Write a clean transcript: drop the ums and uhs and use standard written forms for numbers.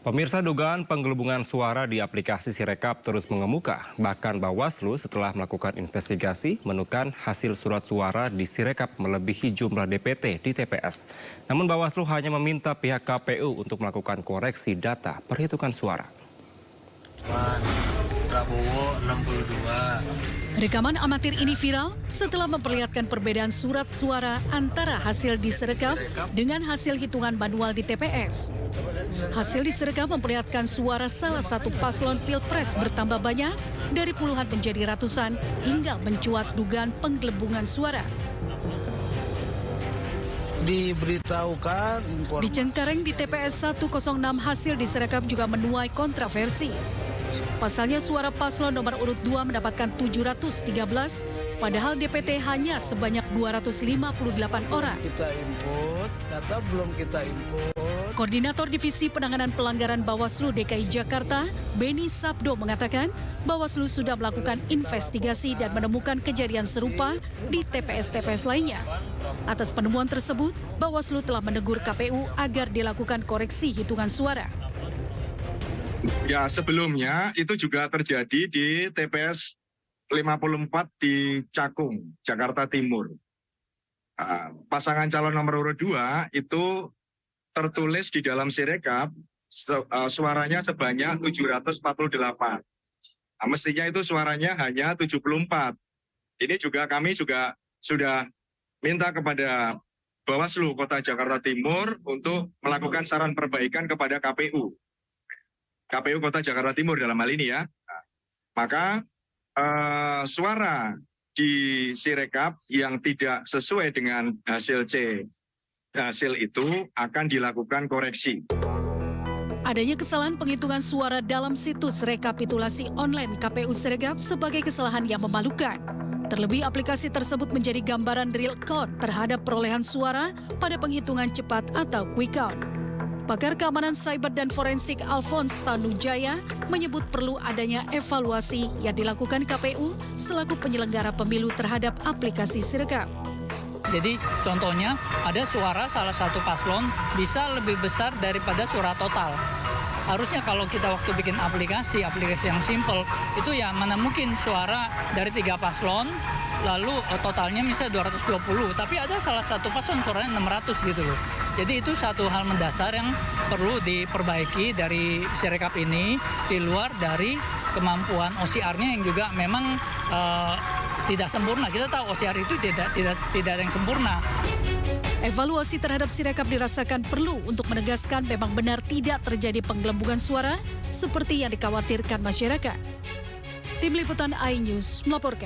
Pemirsa, dugaan penggelembungan suara di aplikasi Sirekap terus mengemuka. Bahkan Bawaslu setelah melakukan investigasi menemukan hasil surat suara di Sirekap melebihi jumlah DPT di TPS. Namun Bawaslu hanya meminta pihak KPU untuk melakukan koreksi data perhitungan suara. Prabowo 62. Rekaman amatir ini viral setelah memperlihatkan perbedaan surat suara antara hasil di Sirekap dengan hasil hitungan manual di TPS. Hasil di Sirekap memperlihatkan suara salah satu paslon Pilpres bertambah banyak dari puluhan menjadi ratusan hingga mencuat dugaan penggelembungan suara. Diberitahukan Di Cengkareng di TPS 106 hasil di Sirekap juga menuai kontroversi. Pasalnya suara paslon nomor urut 2 mendapatkan 713, padahal DPT hanya sebanyak 258 orang. kita input, data belum kita input. Koordinator Divisi Penanganan Pelanggaran Bawaslu DKI Jakarta, Beni Sabdo mengatakan Bawaslu sudah melakukan investigasi dan menemukan kejadian serupa di TPS-TPS lainnya. Atas penemuan tersebut, Bawaslu telah menegur KPU agar dilakukan koreksi hitungan suara. Ya, sebelumnya itu juga terjadi di TPS 54 di Cakung, Jakarta Timur. Pasangan calon nomor urut 2 itu tertulis di dalam Sirekap suaranya sebanyak 748. Mestinya itu suaranya hanya 74. Ini juga kami juga sudah minta kepada Bawaslu Kota Jakarta Timur untuk melakukan saran perbaikan kepada KPU Kota Jakarta Timur dalam hal ini ya. Maka suara di Sirekap yang tidak sesuai dengan hasil itu akan dilakukan koreksi. Adanya kesalahan penghitungan suara dalam situs rekapitulasi online KPU Sirekap sebagai kesalahan yang memalukan. Terlebih aplikasi tersebut menjadi gambaran real count terhadap perolehan suara pada penghitungan cepat atau quick count. Pakar Keamanan Cyber dan Forensik Alphonse Tanujaya menyebut perlu adanya evaluasi yang dilakukan KPU selaku penyelenggara pemilu terhadap aplikasi Sirekap. Jadi contohnya ada suara salah satu paslon bisa lebih besar daripada suara total. Harusnya kalau kita waktu bikin aplikasi yang simple itu ya mana mungkin suara dari 3 paslon lalu totalnya misalnya 220, tapi ada salah satu paslon suaranya 600 gitu loh. Jadi itu satu hal mendasar yang perlu diperbaiki dari Sirekap ini di luar dari kemampuan OCR-nya yang juga memang tidak sempurna. Kita tahu OCR itu tidak ada yang sempurna. Evaluasi terhadap Sirekap dirasakan perlu untuk menegaskan memang benar tidak terjadi penggelembungan suara seperti yang dikhawatirkan masyarakat. Tim Liputan iNews melaporkan.